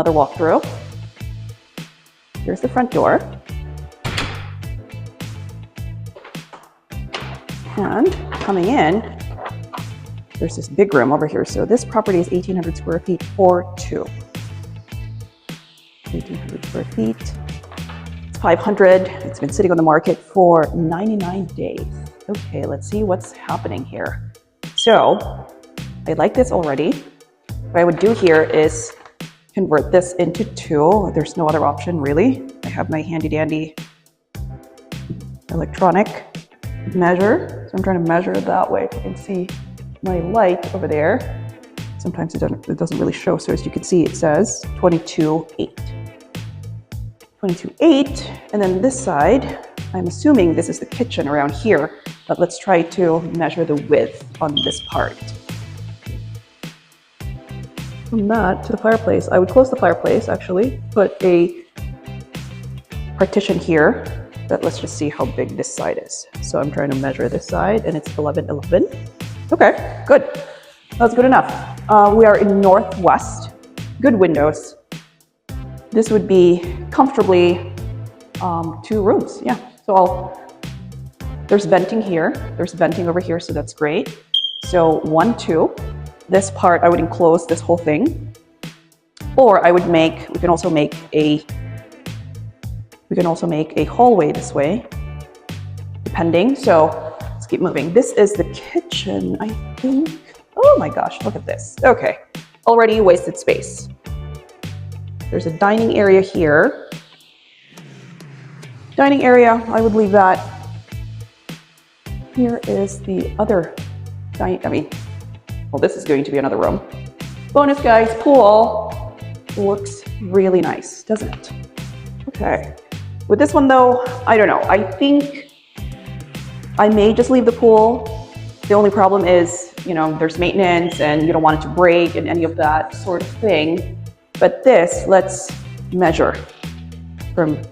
Another walkthrough. Here's the front door. And coming in, there's this big room over here. So this property is 1,800 square feet for two. 1,800 square feet. It's 500. It's been sitting on the market for 99 days. Okay, let's see what's happening here. So I like this already. What I would do here is convert this into two. There's no other option really. I have my handy dandy electronic measure. So I'm trying to measure it that way. You can see my light over there. Sometimes it doesn't really show. So as you can see, it says 22.8. 22.8. And then this side, I'm assuming this is the kitchen around here, but let's try to measure the width on this part. From that to the fireplace, I would close the fireplace actually, put a partition here, but let's just see how big this side is. So I'm trying to measure this side and it's 11.11. Okay, good. That's good enough. We are in northwest, good windows. This would be comfortably 2 rooms, yeah. So there's venting here, there's venting over here, so that's great. So 1, 2. This part, I would enclose this whole thing. Or we can also make a hallway this way, depending. So let's keep moving. This is the kitchen, I think. Oh my gosh, look at this. Okay, already wasted space. There's a dining area here. Dining area, I would leave that. Here is the other well, this is going to be another room. Bonus, guys, pool looks really nice, doesn't it? Okay. With this one though, I don't know. I think I may just leave the pool. The only problem is, there's maintenance and you don't want it to break and any of that sort of thing. But this, let's measure from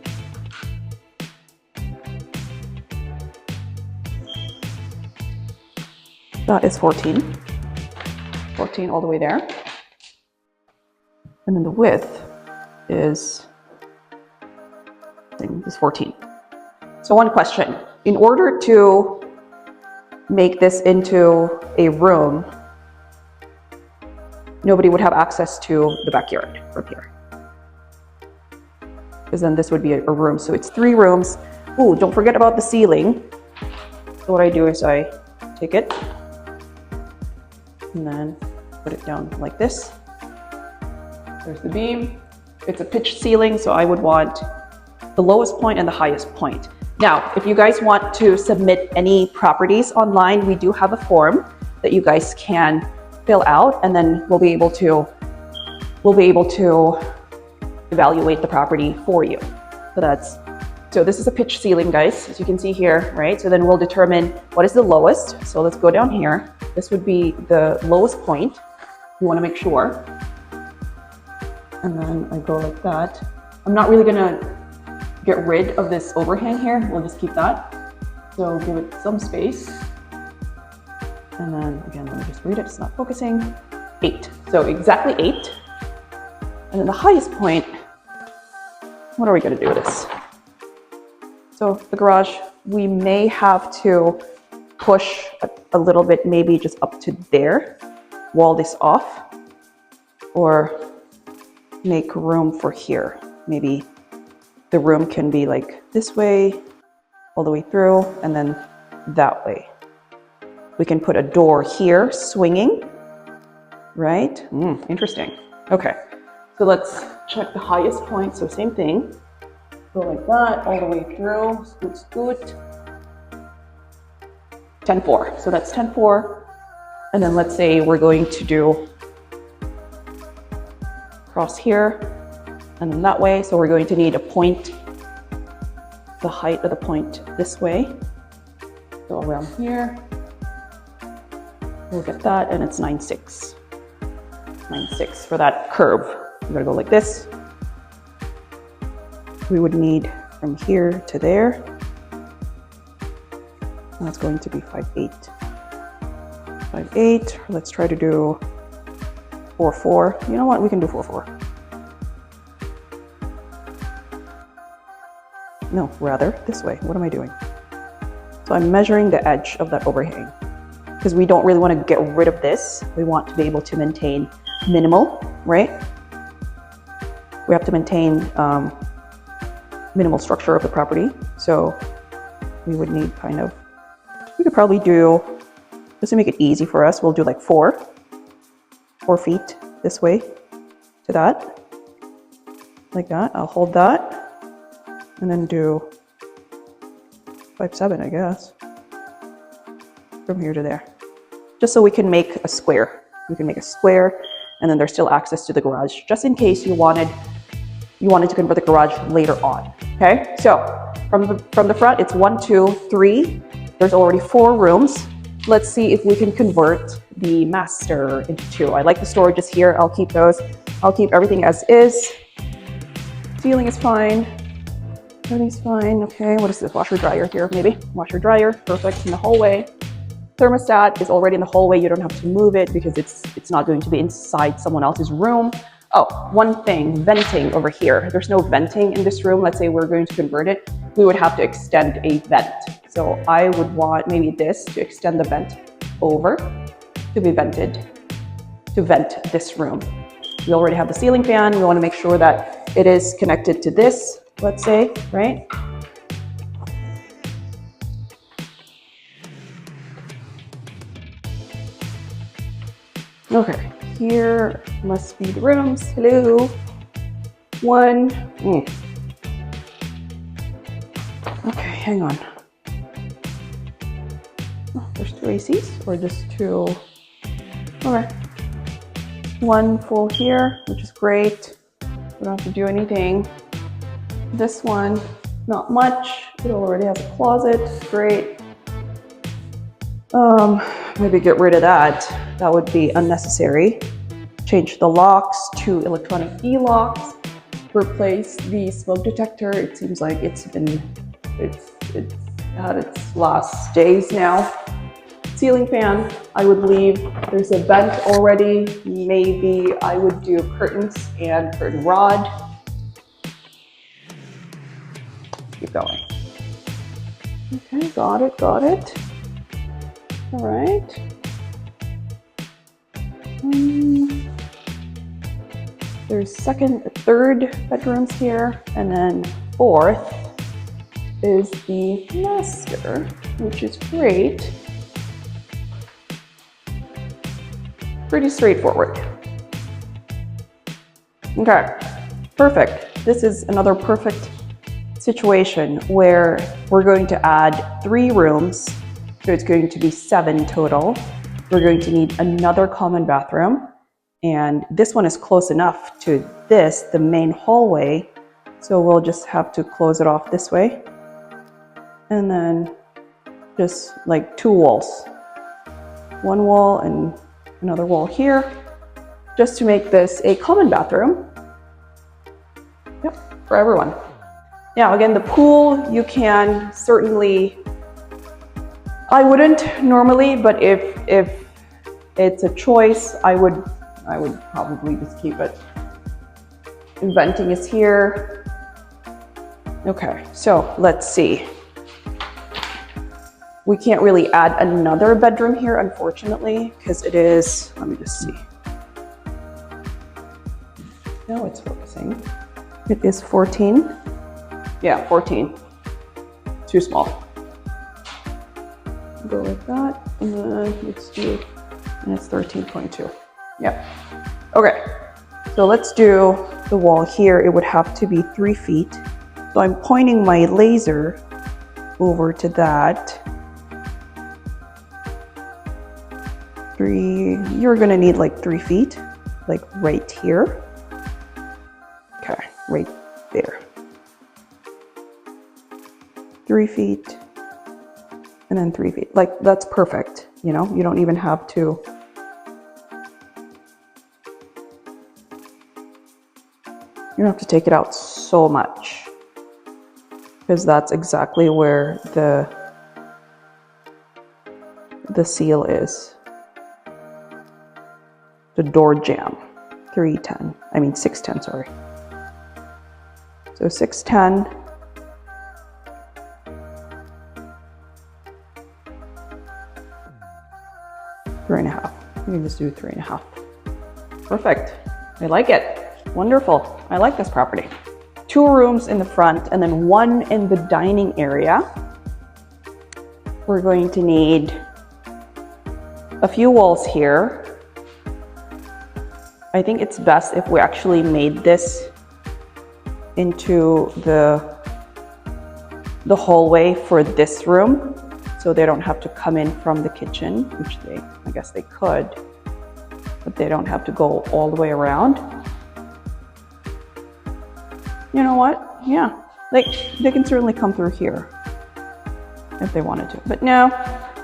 that is 14 all the way there. And then the width is 14. So one question, in order to make this into a room, nobody would have access to the backyard from here. Because then this would be a room. So it's 3 rooms. Ooh, don't forget about the ceiling. So what I do is I take it and then put it down like this. There's the beam. It's a pitched ceiling, so I would want the lowest point and the highest point. Now, if you guys want to submit any properties online, we do have a form that you guys can fill out, and then we'll be able to evaluate the property for you. So this is a pitched ceiling, guys, as you can see here, right? So then we'll determine what is the lowest. So let's go down here. This would be the lowest point. You want to make sure. And then I go like that. I'm not really gonna get rid of this overhang here. We'll just keep that. So give it some space. And then again, let me just read it. It's not focusing. 8. So exactly 8. And then the highest point, what are we gonna do with this? So the garage, we may have to push a little bit, maybe just up to there, wall this off, or make room for here. Maybe the room can be like this way, all the way through, and then that way. We can put a door here, swinging, right? Interesting. Okay, so let's check the highest point. So same thing. Go like that, all the way through, scoot, scoot. 10.4, so that's 10.4. And then let's say we're going to do cross here and then that way. So we're going to need a point, the height of the point this way. So around here, we'll get that, and it's 9.6. 9.6 for that curve. We're gonna go like this. We would need from here to there. That's going to be 5.8. 5.8. Let's try to do 4.4. You know what? We can do 4.4. no, rather this way. What am I doing? So I'm measuring the edge of that overhang because we don't really want to get rid of this. We want to be able to maintain minimal, right? We have to maintain minimal structure of the property. So we would need kind of, we could probably do, just to make it easy for us, we'll do like 4 feet this way to that, like that. I'll hold that and then do 5, 7, I guess, from here to there, just so we can make a square. We can make a square, and then there's still access to the garage, just in case you wanted to convert the garage later on. Okay, so from the front, it's 1, 2, 3. There's already 4 rooms. Let's see if we can convert the master into 2. I like the storages here. I'll keep those. I'll keep everything as is. Ceiling is fine. Everything's fine. Okay, what is this? Washer dryer here, maybe. Washer dryer, perfect, in the hallway. Thermostat is already in the hallway. You don't have to move it because it's not going to be inside someone else's room. Oh, one thing, venting over here. There's no venting in this room. Let's say we're going to convert it. We would have to extend a vent. So I would want maybe this to extend the vent over to be vented, to vent this room. We already have the ceiling fan. We want to make sure that it is connected to this, let's say, right? Okay, here must be the rooms. Hello. 1. Okay, hang on. Oh, there's 2 ACs or just 2? Okay. 1 full here, which is great. We don't have to do anything. This one, not much. It already has a closet. Great. Maybe get rid of that. That would be unnecessary. Change the locks to electronic key locks. Replace the smoke detector. It seems like it's had its last days now. Ceiling fan, I would leave. There's a vent already. Maybe I would do curtains and curtain rod. Keep going. Okay, got it. All right. There's 3rd bedrooms here, and then 4th is the master, which is great. Pretty straightforward. Okay, perfect. This is another perfect situation where we're going to add 3 rooms. So it's going to be 7 total. We're going to need another common bathroom. And this one is close enough to this, the main hallway. So we'll just have to close it off this way. And then just like 2 walls. 1 wall and another wall here, just to make this a common bathroom. Yep, for everyone. Now again, the pool, you can certainly, I wouldn't normally, but if it's a choice, I would probably just keep it. Venting is here. Okay, so let's see. We can't really add another bedroom here, unfortunately, because it is, let me just see. Now it's focusing. It is 14. Yeah, 14. Too small. Go like that, and then let's do, and it's 13.2. Yep. Okay, so let's do the wall here. It would have to be 3 feet. So I'm pointing my laser over to that. 3, you're gonna need like 3 feet, like right here. Okay, right there. 3 feet, and then 3 feet. Like, that's perfect, you know? You don't even have to. You don't have to take it out so much, because that's exactly where the seal is. The door jamb, 610, sorry. So 610, 3.5. We can just do 3.5. Perfect. I like it. Wonderful. I like this property. 2 rooms in the front and then 1 in the dining area. We're going to need a few walls here. I think it's best if we actually made this into the hallway for this room, so they don't have to come in from the kitchen, which I guess they could, but they don't have to go all the way around. You know what? Yeah, they can certainly come through here if they wanted to, but no,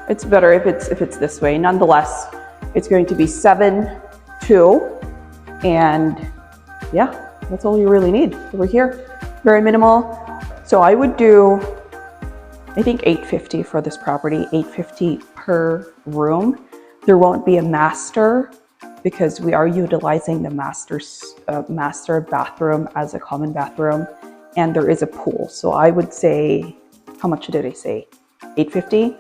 it's better if it's this way. Nonetheless, it's going to be 7-2, and yeah, that's all you really need over here. Very minimal. So I would do, I think, $850 for this property, $850 per room. There won't be a master because we are utilizing the master bathroom as a common bathroom, and there is a pool. So I would say, how much did I say? $850,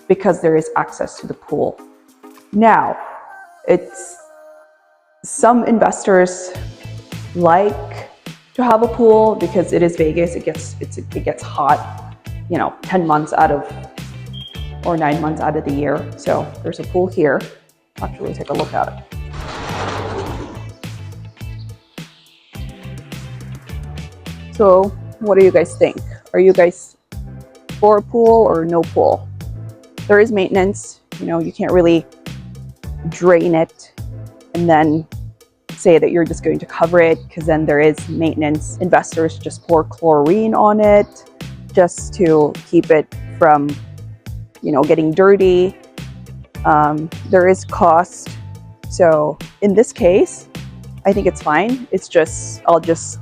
because there is access to the pool. Now, some investors like to have a pool because it is Vegas. It gets hot, 10 months out of, or 9 months out of the year. So there's a pool here. Actually, take a look at it. So what do you guys think? Are you guys for a pool or no pool? There is maintenance. You can't really drain it and then say that you're just going to cover it, because then there is maintenance. Investors just pour chlorine on it just to keep it from, getting dirty. There is cost. So in this case, I think it's fine. I'll just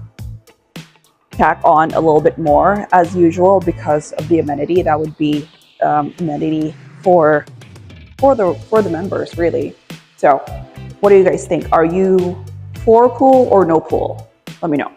tack on a little bit more as usual because of the amenity. That would be amenity for the members, really. So what do you guys think? Are you for a pool or no pool? Let me know.